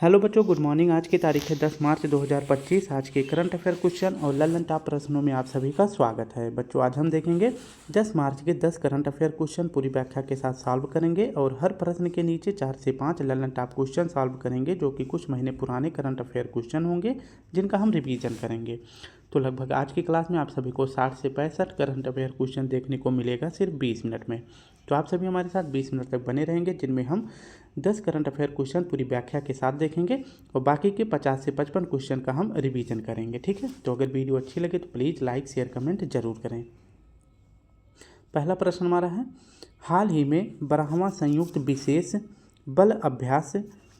Hello बच्चों, good morning. आज की तारीख है 10 मार्च 2025। आज के करंट अफेयर क्वेश्चन और ललन टॉप प्रश्नों में आप सभी का स्वागत है। बच्चों, आज हम देखेंगे 10 मार्च के 10 करंट अफेयर क्वेश्चन पूरी व्याख्या के साथ सॉल्व करेंगे और हर प्रश्न के नीचे 4 से 5 ललन टॉप क्वेश्चन सॉल्व करेंगे, जो कि कुछ महीने पुराने करंट अफेयर क्वेश्चन होंगे जिनका हम रिवीजन करेंगे। तो लगभग आज की क्लास में आप सभी को 60 से 65 करंट अफेयर क्वेश्चन देखने को मिलेगा सिर्फ 20 मिनट में। तो आप सभी हमारे साथ 20 मिनट तक बने रहेंगे, जिनमें हम 10 करंट अफेयर क्वेश्चन पूरी व्याख्या के साथ देखेंगे और बाकी के 50 से 55 क्वेश्चन का हम रिवीजन करेंगे। ठीक है, तो अगर वीडियो अच्छी लगे तो प्लीज़ लाइक शेयर कमेंट जरूर करें। पहला प्रश्न हमारा है, हाल ही में 12वां संयुक्त विशेष बल अभ्यास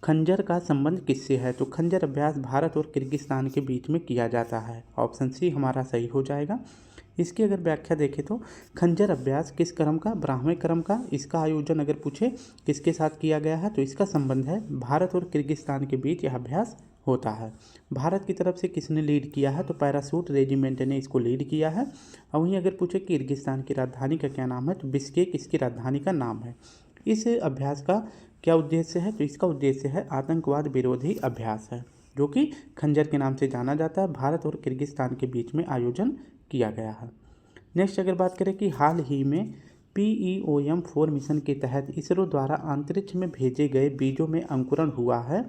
खंजर का संबंध किससे है? तो खंजर अभ्यास भारत और किर्गिस्तान के बीच में किया जाता है। ऑप्शन सी हमारा सही हो जाएगा। इसकी अगर व्याख्या देखें तो खंजर अभ्यास किस क्रम का? 12वें क्रम का। इसका आयोजन अगर पूछे किसके साथ किया गया है तो इसका संबंध है भारत और किर्गिस्तान के बीच यह अभ्यास होता है। भारत की तरफ से किसने लीड किया है? तो पैराशूट रेजिमेंट ने इसको लीड किया है। और वहीं अगर पूछे किर्गिस्तान की राजधानी का क्या नाम है तो बिश्केक इसकी राजधानी का नाम है। इस अभ्यास का क्या उद्देश्य है? तो इसका उद्देश्य है आतंकवाद विरोधी अभ्यास है, जो कि खंजर के नाम से जाना जाता है। भारत और किर्गिस्तान के बीच में आयोजन किया गया है। नेक्स्ट अगर बात करें कि हाल ही में PEOM-4 मिशन के तहत इसरो द्वारा अंतरिक्ष में भेजे गए बीजों में अंकुरण हुआ है,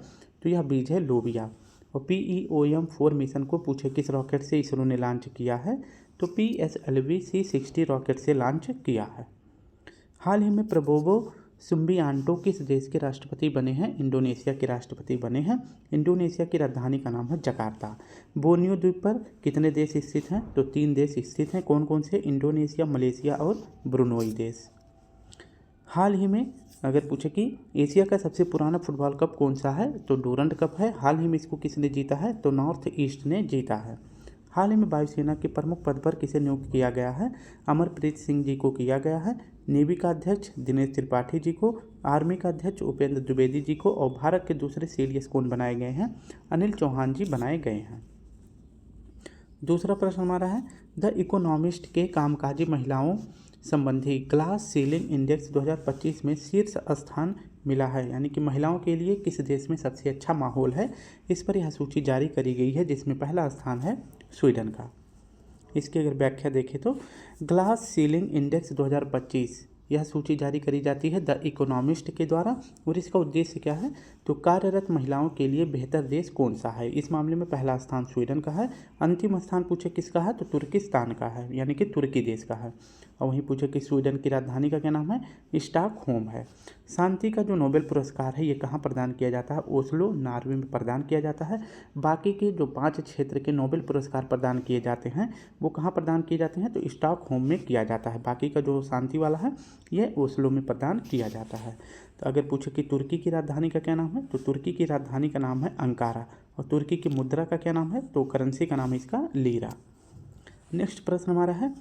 तो यह बीज है लोबिया। और PEOM-4 मिशन को पूछे किस रॉकेट से इसरो ने लॉन्च किया है? तो PSLV C60 रॉकेट से लॉन्च किया है। हाल ही में प्रबोवो सुबियांटो किस देश के राष्ट्रपति बने हैं? इंडोनेशिया के राष्ट्रपति बने हैं। इंडोनेशिया की राजधानी का नाम है जकार्ता। बोर्नियो द्वीप पर कितने देश स्थित हैं? तो 3 देश स्थित हैं। कौन कौन से? इंडोनेशिया, मलेशिया और ब्रुनोई देश। हाल ही में अगर पूछे कि एशिया का सबसे पुराना फुटबॉल कप कौन सा है? तो डूरंड कप है। हाल ही में इसको किसने जीता है? तो नॉर्थ ईस्ट ने जीता है। हाल ही में वायुसेना के प्रमुख पद पर किसे नियुक्त किया गया है? अमरप्रीत सिंह जी को किया गया है। नेवी का अध्यक्ष दिनेश त्रिपाठी जी को, आर्मी का अध्यक्ष उपेंद्र द्विवेदी जी को और भारत के दूसरे सीडीएस कौन बनाए गए हैं? अनिल चौहान जी बनाए गए हैं। दूसरा प्रश्न हमारा है, द इकोनॉमिस्ट के कामकाजी महिलाओं संबंधी ग्लास सीलिंग इंडेक्स 2025 में शीर्ष स्थान मिला है, यानी कि महिलाओं के लिए किस देश में सबसे अच्छा माहौल है? इस पर यह सूची जारी करी गई है, जिसमें पहला स्थान है स्वीडन का। इसकी अगर व्याख्या देखें तो ग्लास सीलिंग इंडेक्स 2025 यह सूची जारी करी जाती है द इकोनॉमिस्ट के द्वारा, और इसका उद्देश्य क्या है? तो कार्यरत महिलाओं के लिए बेहतर देश कौन सा है? इस मामले में पहला स्थान स्वीडन का है। अंतिम स्थान पूछे किसका है? तो तुर्किस्तान का है, यानी कि तुर्की देश का है। और वहीं पूछे कि स्वीडन की राजधानी का क्या नाम है? स्टॉकहोम है। शांति का जो नोबेल पुरस्कार है ये कहाँ प्रदान किया जाता है? ओस्लो, नॉर्वे में प्रदान किया जाता है। बाकी के जो 5 क्षेत्र के नोबेल पुरस्कार प्रदान किए जाते हैं वो कहाँ प्रदान किए जाते हैं? तो स्टॉकहोम में किया जाता है। बाकी का जो शांति वाला है ये ओस्लो में प्रदान किया जाता है। तो अगर पूछे कि तुर्की की राजधानी का क्या नाम है? तो तुर्की की राजधानी का नाम है अंकारा। और तुर्की की मुद्रा का क्या नाम है? तो करेंसी का नाम है इसका लीरा। नेक्स्ट प्रश्न हमारा है,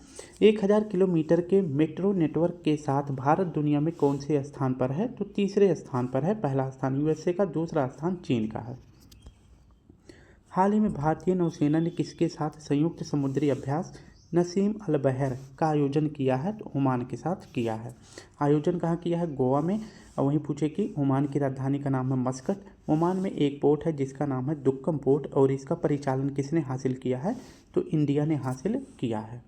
1000 किलोमीटर के मेट्रो नेटवर्क के साथ भारत दुनिया में कौन से स्थान पर है? तो तीसरे स्थान पर है। पहला स्थान यूएसए का, दूसरा स्थान चीन का है। हाल ही में भारतीय नौसेना ने किसके साथ संयुक्त समुद्री अभ्यास नसीम अल बहर का आयोजन किया है? तो ओमान के साथ किया है। आयोजन कहाँ किया है? गोवा में। और वहीं पूछे कि ओमान की राजधानी का नाम है मस्कट। ओमान में एक पोर्ट है जिसका नाम है दुक्कम पोर्ट, और इसका परिचालन किसने हासिल किया है? तो इंडिया ने हासिल किया है।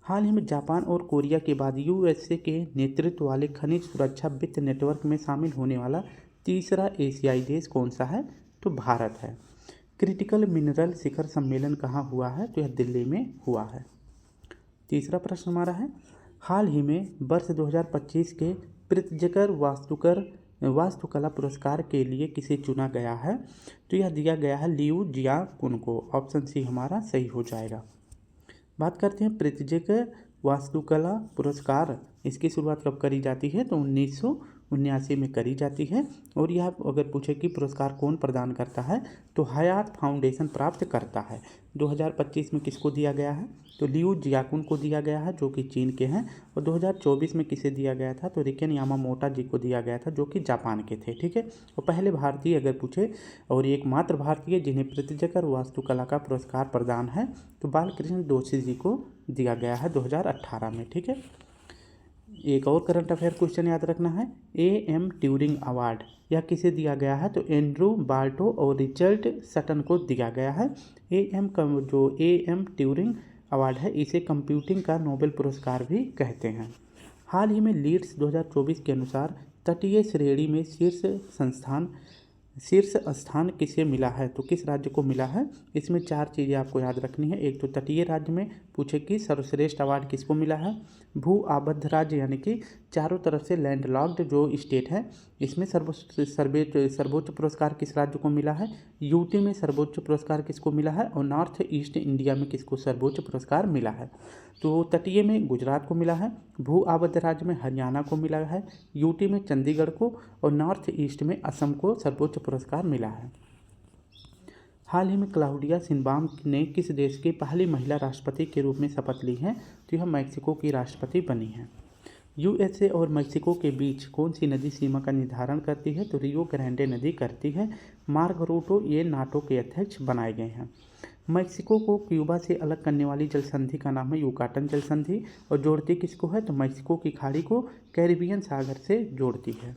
हाल ही में जापान और कोरिया के बाद यूएसए के नेतृत्व वाले खनिज सुरक्षा वित्त नेटवर्क में शामिल होने वाला तीसरा एशियाई देश कौन सा है? तो भारत है। क्रिटिकल मिनरल शिखर सम्मेलन कहाँ हुआ है? तो यह दिल्ली में हुआ है। तीसरा प्रश्न हमारा है, हाल ही में वर्ष 2025 के प्रित्जकर वास्तुकला पुरस्कार के लिए किसे चुना गया है? तो यह दिया गया है लियू जियाकुन को। ऑप्शन सी हमारा सही हो जाएगा। बात करते हैं प्रित्जकर वास्तुकला पुरस्कार, इसकी शुरुआत कब करी जाती है? तो 1979 में करी जाती है। और यह अगर पूछे कि पुरस्कार कौन प्रदान करता है तो हयात फाउंडेशन प्राप्त करता है। 2025 में किसको दिया गया है? तो लियू जियाकुन को दिया गया है, जो कि चीन के हैं। और 2024 में किसे दिया गया था? तो रिकेन यामामोटा जी को दिया गया था, जो कि जापान के थे। ठीक है, और पहले भारतीय अगर पूछे और एकमात्र भारतीय जिन्हें प्रित्जकर वास्तुकला का पुरस्कार प्रदान है तो बालकृष्ण दोषी जी को दिया गया है 2018 में। ठीक है, एक और करंट अफेयर क्वेश्चन याद रखना है, AM ट्यूरिंग अवार्ड यह किसे दिया गया है? तो एंड्रू बाल्टो और रिचर्ड सटन को दिया गया है। AM ट्यूरिंग अवार्ड है, इसे कंप्यूटिंग का नोबेल पुरस्कार भी कहते हैं। हाल ही में लीड्स 2024 के अनुसार तटीय श्रेणी में शीर्ष स्थान किसे मिला है? तो किस राज्य को मिला है? इसमें 4 चीज़ें आपको याद रखनी है। एक तो तटीय राज्य में पूछे कि सर्वश्रेष्ठ अवार्ड किसको मिला है। भू आबद्ध राज्य यानी कि चारों तरफ से लैंडलॉक्ड जो स्टेट है, इसमें सर्वोच्च पुरस्कार किस राज्य को मिला है? यूटी में सर्वोच्च पुरस्कार किसको मिला है? और नॉर्थ ईस्ट इंडिया में किसको सर्वोच्च पुरस्कार मिला है? तो तटीय में गुजरात को मिला है, भू आबद्ध राज्य में हरियाणा को मिला है, यूटी में चंडीगढ़ को और नॉर्थ ईस्ट में असम को सर्वोच्च पुरस्कार मिला है। हाल ही में क्लाउडिया शिनबाम ने किस देश की पहली महिला राष्ट्रपति के रूप में शपथ ली है? तो यह मैक्सिको की राष्ट्रपति बनी है। यूएसए और मैक्सिको के बीच कौन सी नदी सीमा का निर्धारण करती है? तो रियो ग्रांडे नदी करती है। मार्क रूटो ये नाटो के अध्यक्ष बनाए गए हैं। मैक्सिको को क्यूबा से अलग करने वाली जल संधि का नाम है युकाटन जल संधि, और जोड़ती किसको है? तो मैक्सिको की खाड़ी को कैरिबियन सागर से जोड़ती है।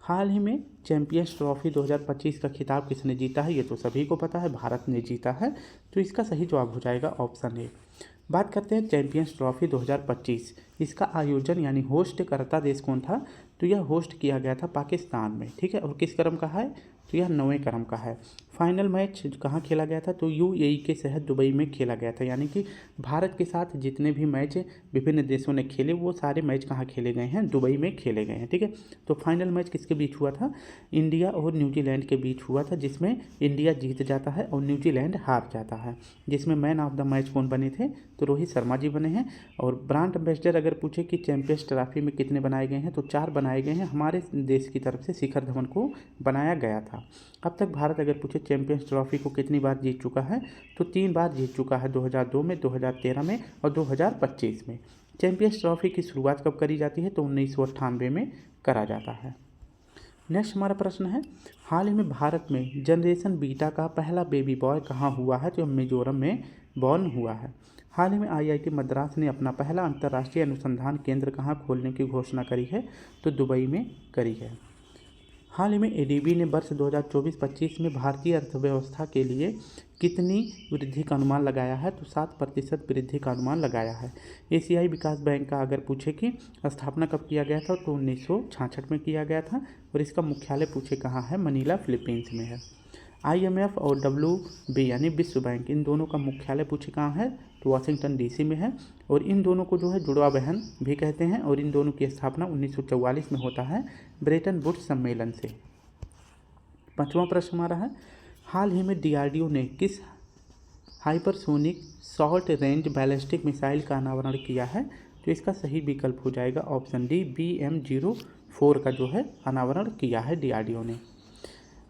हाल ही में चैंपियंस ट्रॉफी 2025 का खिताब किसने जीता है? ये तो सभी को पता है, भारत ने जीता है। तो इसका सही जवाब हो जाएगा ऑप्शन ए। बात करते हैं चैंपियंस ट्रॉफी 2025, इसका आयोजन यानी होस्ट करता देश कौन था? तो यह होस्ट किया गया था पाकिस्तान में, ठीक है। और किस क्रम का है? तो यह 9वें क्रम का है। फाइनल मैच कहाँ खेला गया था? तो यूएई के शहर दुबई में खेला गया था। यानी कि भारत के साथ जितने भी मैच विभिन्न देशों ने खेले वो सारे मैच कहाँ खेले गए हैं? दुबई में खेले गए हैं, ठीक है। तो फाइनल मैच किसके बीच हुआ था? इंडिया और न्यूजीलैंड के बीच हुआ था, जिसमें इंडिया जीत जाता है और न्यूजीलैंड हार जाता है। जिसमें मैन ऑफ द मैच कौन बने थे? तो रोहित शर्मा जी बने हैं। और ब्रांड एम्बेसडर अगर पूछे कि चैंपियंस ट्रॉफी में कितने बनाए गए हैं? तो 4 बनाए गए हैं। हमारे देश की तरफ से शिखर धवन को बनाया गया था। अब तक भारत अगर पूछे चैंपियंस ट्रॉफी को कितनी बार जीत चुका है? तो 3 बार जीत चुका है, 2002 में, 2013 में और 2025 में। चैंपियंस ट्रॉफी की शुरुआत कब करी जाती है? तो 1998 में करा जाता है। नेक्स्ट हमारा प्रश्न है, हाल ही में भारत में जनरेशन बीटा का पहला बेबी बॉय कहाँ हुआ है? तो मिजोरम में बॉर्न हुआ है। हाल ही में आईआईटी मद्रास ने अपना पहला अंतर्राष्ट्रीय अनुसंधान केंद्र कहाँ खोलने की घोषणा करी है? तो दुबई में करी है। हाल ही में एडीबी ने वर्ष 2024-25 में भारतीय अर्थव्यवस्था के लिए कितनी वृद्धि का अनुमान लगाया है? तो 7% वृद्धि का अनुमान लगाया है। एशियाई विकास बैंक का अगर पूछे कि स्थापना कब किया गया था? तो 1966 में किया गया था। और इसका मुख्यालय पूछे कहाँ है? मनीला, फिलीपींस में है। IMF और WB यानी विश्व बैंक, इन दोनों का मुख्यालय पूछे कहाँ है? तो वाशिंगटन DC में है। और इन दोनों को जो है जुड़वा बहन भी कहते हैं। और इन दोनों की स्थापना 1944 में होता है ब्रेटन वुड्स सम्मेलन से। 5वां प्रश्न हमारा है, हाल ही में DRDO ने किस hypersonic short range ballistic missile का अनावरण किया है? तो इसका सही विकल्प हो जाएगा ऑप्शन डी, BM-04 का जो है अनावरण किया है DRDO ने।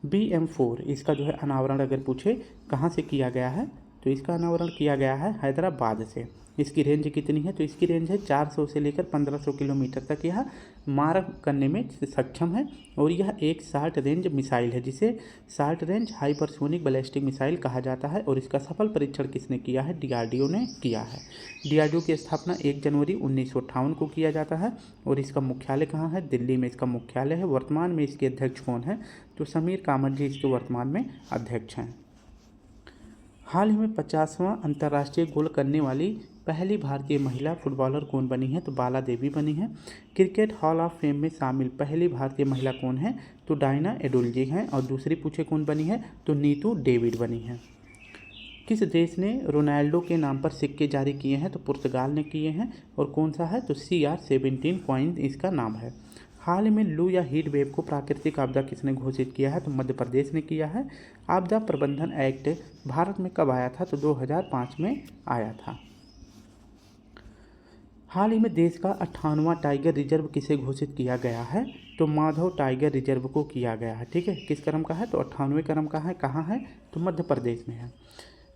BM-4 इसका जो है अनावरण अगर पूछे कहाँ से किया गया है? तो इसका अनावरण किया गया है हैदराबाद से। इसकी रेंज कितनी है? तो इसकी रेंज है 400 से लेकर 1500 किलोमीटर तक यह मार करने में सक्षम है। और यह एक शॉर्ट रेंज मिसाइल है, जिसे short range hypersonic ballistic missile कहा जाता है। और इसका सफल परीक्षण किसने किया है? DRDO ने किया है। DRDO की स्थापना 1 जनवरी 1958 को किया जाता है। और इसका मुख्यालय कहाँ है? दिल्ली में इसका मुख्यालय है। वर्तमान में इसके अध्यक्ष कौन है? तो समीर कामत जी इसके वर्तमान में अध्यक्ष हैं। हाल ही में 50वां अंतर्राष्ट्रीय गोल करने वाली पहली भारतीय महिला फुटबॉलर कौन बनी है? तो बाला देवी बनी है। क्रिकेट हॉल ऑफ फेम में शामिल पहली भारतीय महिला कौन है? तो डायना एडुल्जी हैं। और दूसरी पूछे कौन बनी है? तो नीतू डेविड बनी है। किस देश ने रोनाल्डो के नाम पर सिक्के जारी किए हैं? तो पुर्तगाल ने किए हैं। और कौन सा है? तो CR17 कॉइन इसका नाम है। हाल ही में लू या हीट वेव को प्राकृतिक आपदा किसने घोषित किया है? तो मध्य प्रदेश ने किया है। आपदा प्रबंधन एक्ट भारत में कब आया था? तो 2005 में आया था। हाल ही में देश का 58वां टाइगर रिजर्व किसे घोषित किया गया है? तो माधव टाइगर रिजर्व को किया गया है, ठीक है। किस क्रम का है? तो 98वें क्रम का है। कहाँ है? तो मध्य प्रदेश में है।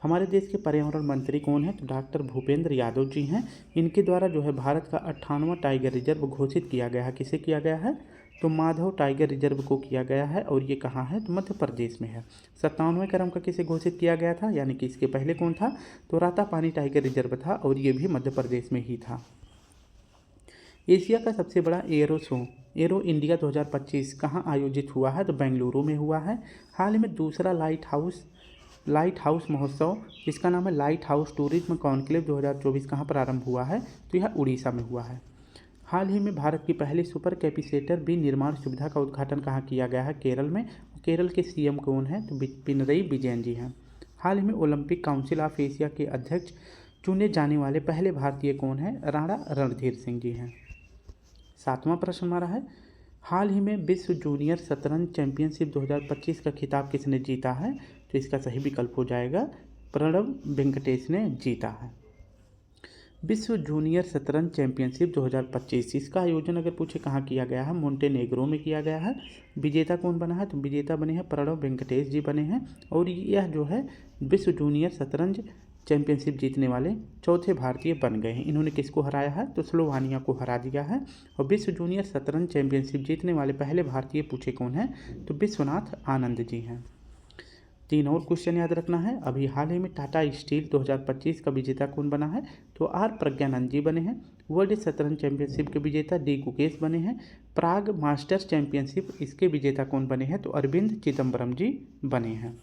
हमारे देश के पर्यावरण मंत्री कौन है? तो डॉक्टर भूपेंद्र यादव जी हैं। इनके द्वारा जो है भारत का 58वां टाइगर रिजर्व घोषित किया गया है। किसे किया गया है? तो माधव टाइगर रिजर्व को किया गया है। और ये कहाँ है? तो मध्य प्रदेश में है। 57वें क्रम का किसे घोषित किया गया था? यानी कि इसके पहले कौन था? तो रातापानी टाइगर रिजर्व था। और ये भी मध्य प्रदेश में ही था। एशिया का सबसे बड़ा एरो शो एरो इंडिया 2025 कहाँ आयोजित हुआ है? तो बेंगलुरु में हुआ है। हाल ही में दूसरा लाइट हाउस महोत्सव, इसका नाम है लाइट हाउस टूरिज्म कॉन्क्लेव 2024 कहाँ प्रारंभ हुआ है? तो यह उड़ीसा में हुआ है। हाल ही में भारत की पहली सुपर कैपेसिटर बी निर्माण सुविधा का उद्घाटन कहाँ किया गया है? केरल में। केरल के सीएम कौन है? तो पिनरई विजयन जी हैं। हाल ही में ओलंपिक काउंसिल ऑफ एशिया के अध्यक्ष चुने जाने वाले पहले भारतीय कौन है? राणा रणधीर सिंह जी हैं। 7वां प्रश्न हमारा है, हाल ही में विश्व जूनियर शतरंज चैंपियनशिप 2025 का खिताब किसने जीता है? तो इसका सही विकल्प हो जाएगा प्रणव वेंकटेश ने जीता है। विश्व जूनियर शतरंज चैंपियनशिप 2025 इसका आयोजन अगर पूछे कहाँ किया गया है? मोंटेनेग्रो में किया गया है। विजेता कौन बना है? तो विजेता बने हैं प्रणव वेंकटेश जी बने हैं। और यह जो है विश्व जूनियर शतरंज चैंपियनशिप जीतने वाले चौथे भारतीय बन गए हैं। इन्होंने किसको हराया है? तो स्लोवानिया को हरा दिया है। और विश्व जूनियर शतरंज चैंपियनशिप जीतने वाले पहले भारतीय पूछे कौन है? तो विश्वनाथ आनंद जी हैं। 3 और क्वेश्चन याद रखना है। अभी हाल ही में टाटा स्टील 2025 का विजेता कौन बना है? तो आर प्रज्ञानंद जी बने हैं। वर्ल्ड शतरंज चैंपियनशिप के विजेता डी गुकेश बने हैं। प्राग मास्टर्स चैंपियनशिप इसके विजेता कौन बने हैं? तो अरविंद चिदम्बरम जी बने हैं।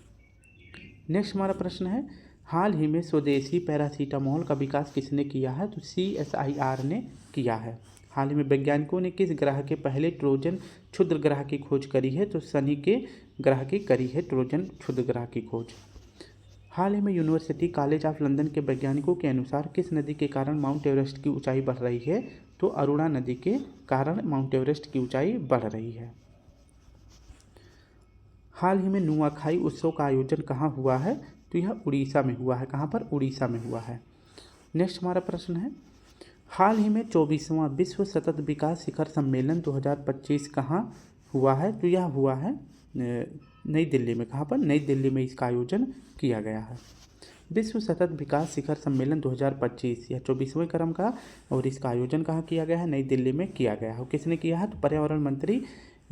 नेक्स्ट हमारा प्रश्न है, हाल ही में स्वदेशी पैरासीटामोल का विकास किसने किया है? तो CSIR ने किया है। हाल ही में वैज्ञानिकों ने किस ग्रह के पहले ट्रोजन क्षुद्र ग्रह की खोज करी है? तो शनि के ग्रह की करी है ट्रोजन क्षुद्र ग्रह की खोज। हाल ही में यूनिवर्सिटी कॉलेज ऑफ लंदन के वैज्ञानिकों के अनुसार किस नदी के कारण माउंट एवरेस्ट की ऊंचाई बढ़ रही है? तो अरुणा नदी के कारण माउंट एवरेस्ट की ऊंचाई बढ़ रही है। हाल ही में नुआखाई उत्सव का आयोजन कहाँ हुआ है? तो यह उड़ीसा में हुआ है। कहाँ पर? उड़ीसा में हुआ है। नेक्स्ट हमारा प्रश्न है, हाल ही में 24वां विश्व सतत विकास शिखर सम्मेलन 2025 कहाँ हुआ है? तो यह हुआ है नई दिल्ली में। कहाँ पर? नई दिल्ली में इसका आयोजन किया गया है। विश्व सतत विकास शिखर सम्मेलन 2025 यह 24वें क्रम का, और इसका आयोजन कहाँ किया गया है? नई दिल्ली में किया गया है। किसने किया है? तो पर्यावरण मंत्री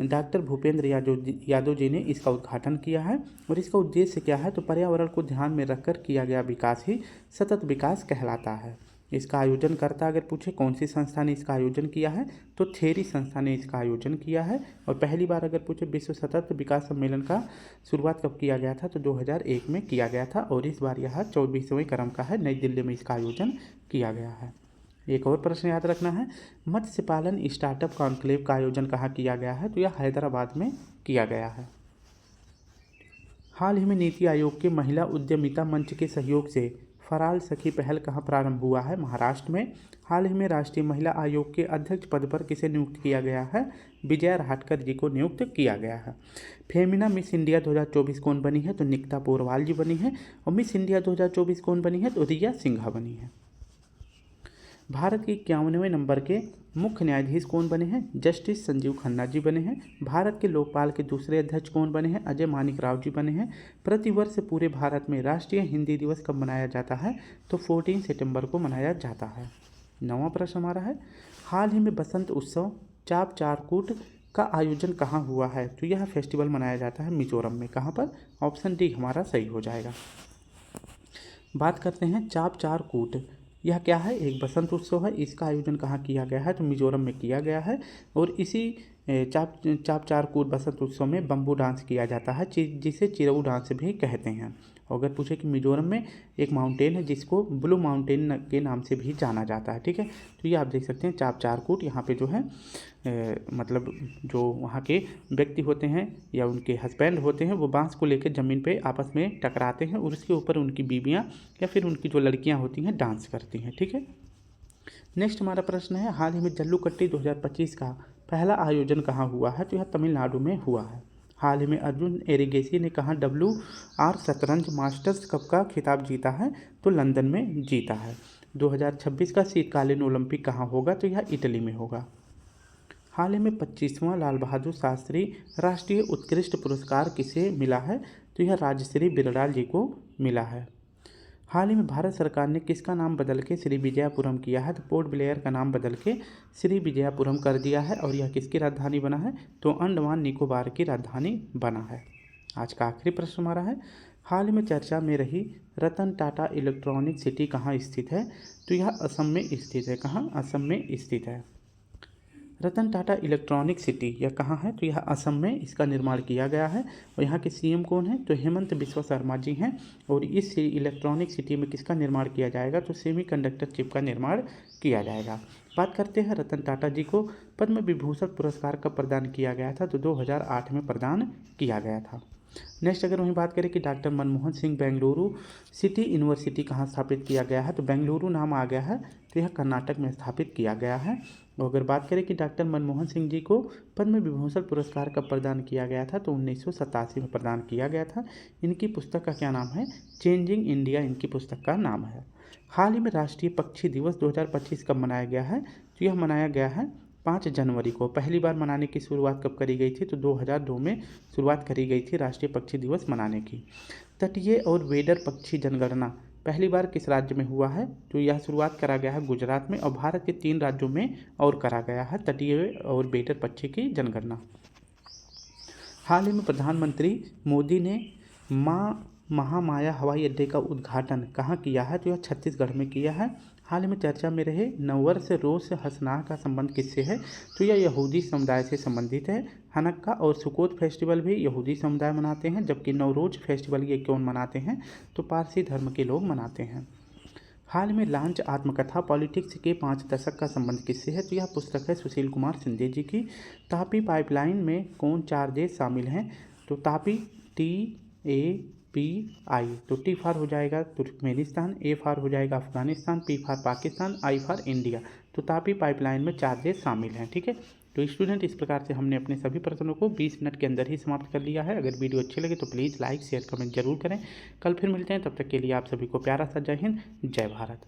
डॉक्टर भूपेंद्र यादव जी ने इसका उद्घाटन किया है। और इसका उद्देश्य क्या है? तो पर्यावरण को ध्यान में रखकर किया गया विकास ही सतत विकास कहलाता है। इसका आयोजनकर्ता अगर पूछे कौन सी संस्था ने इसका आयोजन किया है? तो थेरी संस्था ने इसका आयोजन किया है। और पहली बार अगर पूछे विश्व सतत विकास सम्मेलन का शुरुआत कब किया गया था? तो 2001 में किया गया था। और इस बार यह 24वें क्रम का है। नई दिल्ली में इसका आयोजन किया गया है। एक और प्रश्न याद रखना है, मत्स्य पालन स्टार्टअप कॉन्क्लेव का आयोजन कहाँ किया गया है? तो यह हैदराबाद में किया गया है। हाल ही में नीति आयोग के महिला उद्यमिता मंच के सहयोग से फराल सखी पहल कहाँ प्रारंभ हुआ है? महाराष्ट्र में। हाल ही में राष्ट्रीय महिला आयोग के अध्यक्ष पद पर किसे नियुक्त किया गया है? विजया राहटकर जी को नियुक्त किया गया है। फेमिना मिस इंडिया 2024 कौन बनी है? तो निकिता पोरवाल जी बनी है। और मिस इंडिया 2024 कौन बनी है? तो रिया सिंघा बनी है। भारत के 51वें नंबर के मुख्य न्यायाधीश कौन बने हैं? जस्टिस संजीव खन्ना जी बने हैं। भारत के लोकपाल के दूसरे अध्यक्ष कौन बने हैं? अजय मानिक राव जी बने हैं। प्रतिवर्ष पूरे भारत में राष्ट्रीय हिंदी दिवस कब मनाया जाता है? तो 14 सितंबर को मनाया जाता है। 9वां प्रश्न हमारा है, हाल ही में बसंत उत्सव चाप चारकूट का आयोजन कहाँ हुआ है? तो यह फेस्टिवल मनाया जाता है मिजोरम में। कहाँ पर? ऑप्शन डी हमारा सही हो जाएगा। बात करते हैं चाप चारकूट, यह क्या है? एक बसंत उत्सव है। इसका आयोजन कहाँ किया गया है? तो मिजोरम में किया गया है। और इसी चाप चारकूट बसंत उत्सव में बम्बू डांस किया जाता है, जिसे चिरऊ डांस भी कहते हैं। और अगर पूछे कि मिजोरम में एक माउंटेन है जिसको ब्लू माउंटेन के नाम से भी जाना जाता है। ठीक है, तो ये आप देख सकते हैं चाप चारकूट। यहाँ पे जो है मतलब जो वहाँ के व्यक्ति होते हैं या उनके हस्बैंड होते हैं, वो बांस को लेकर ज़मीन पे आपस में टकराते हैं और उसके ऊपर उनकी बीवियाँ या फिर उनकी जो लड़कियाँ होती हैं डांस करती हैं। ठीक है, नेक्स्ट हमारा प्रश्न है, हाल ही में जल्लूकट्टी 2025 का पहला आयोजन कहाँ हुआ है? तो यह तमिलनाडु में हुआ है। हाल ही में अर्जुन एरिगेसी ने कहाँ WR शतरंज मास्टर्स कप का खिताब जीता है? तो लंदन में जीता है। 2026 का शीतकालीन ओलंपिक कहाँ होगा? तो यह इटली में होगा। हाल ही में 25वां लाल बहादुर शास्त्री राष्ट्रीय उत्कृष्ट पुरस्कार किसे मिला है? तो यह राजश्री बिरलाल जी को मिला है। हाल ही में भारत सरकार ने किसका नाम बदल के श्री विजयपुरम किया है? तो पोर्ट ब्लेयर का नाम बदल के श्री विजयपुरम कर दिया है। और यह किसकी राजधानी बना है? तो अंडमान निकोबार की राजधानी बना है। आज का आखिरी प्रश्न हमारा है, हाल ही में चर्चा में रही रतन टाटा इलेक्ट्रॉनिक सिटी कहाँ स्थित है? तो यह असम में स्थित है। कहाँ? असम में स्थित है। रतन टाटा इलेक्ट्रॉनिक सिटी यह कहाँ है? तो यह असम में इसका निर्माण किया गया है। और यहाँ के सीएम कौन है? तो हेमंत बिस्वा शर्मा जी हैं। और इस इलेक्ट्रॉनिक सिटी में किसका निर्माण किया जाएगा? तो सेमीकंडक्टर चिप का निर्माण किया जाएगा। बात करते हैं रतन टाटा जी को पद्म विभूषण पुरस्कार कब प्रदान किया गया था? तो 2008 में प्रदान किया गया था। नेक्स्ट अगर वहीं बात करें कि doctor Manmohan Singh Bengaluru city university कहाँ स्थापित किया गया है? तो बेंगलुरु नाम आ गया है, तो यह कर्नाटक में स्थापित किया गया है। और अगर बात करें कि डॉक्टर मनमोहन सिंह जी को पद्म विभूषण पुरस्कार कब प्रदान किया गया था? तो 1987 में प्रदान किया गया था। इनकी पुस्तक का क्या नाम है? चेंजिंग इंडिया इनकी पुस्तक का नाम है। हाल ही में राष्ट्रीय पक्षी दिवस 2025 कब मनाया गया है? तो यह मनाया गया है 5 जनवरी को। पहली बार मनाने की शुरुआत कब करी गई थी? तो 2002 में शुरुआत करी गई थी राष्ट्रीय पक्षी दिवस मनाने की। तटीय और वेडर पक्षी जनगणना पहली बार किस राज्य में हुआ है? तो यह शुरुआत करा गया है गुजरात में, और भारत के 3 राज्यों में और करा गया है तटीय और वेडर पक्षी की जनगणना। हाल ही में प्रधानमंत्री मोदी ने महामाया हवाई अड्डे का उद्घाटन कहाँ किया है? तो यह छत्तीसगढ़ में किया है। हाल ही में चर्चा में रहे नववर्ष रोश हसनाह का संबंध किससे है? तो यह यहूदी समुदाय से संबंधित है। हनक्का और सुकोत फेस्टिवल भी यहूदी समुदाय मनाते हैं, जबकि नवरोज फेस्टिवल ये कौन मनाते हैं? तो पारसी धर्म के लोग मनाते हैं। हाल में लॉन्च आत्मकथा पॉलिटिक्स के 5 दशक का संबंध किससे है? तो यह पुस्तक है सुशील कुमार शिंदे जी की। तापी पाइपलाइन में कौन 4 देश शामिल हैं? तो तापी TAPI, तो T फॉर हो जाएगा तुर्कमेनिस्तान, A फॉर हो जाएगा Afghanistan, P for Pakistan, I for India. तो तापी पाइपलाइन में 4 देश शामिल हैं। ठीक है, तो स्टूडेंट इस प्रकार से हमने अपने सभी प्रश्नों को 20 मिनट के अंदर ही समाप्त कर लिया है। अगर वीडियो अच्छी लगे तो प्लीज़ लाइक शेयर कमेंट जरूर करें। कल फिर मिलते हैं, तब तक के लिए आप सभी को प्यारा सा जय हिंद, जय भारत।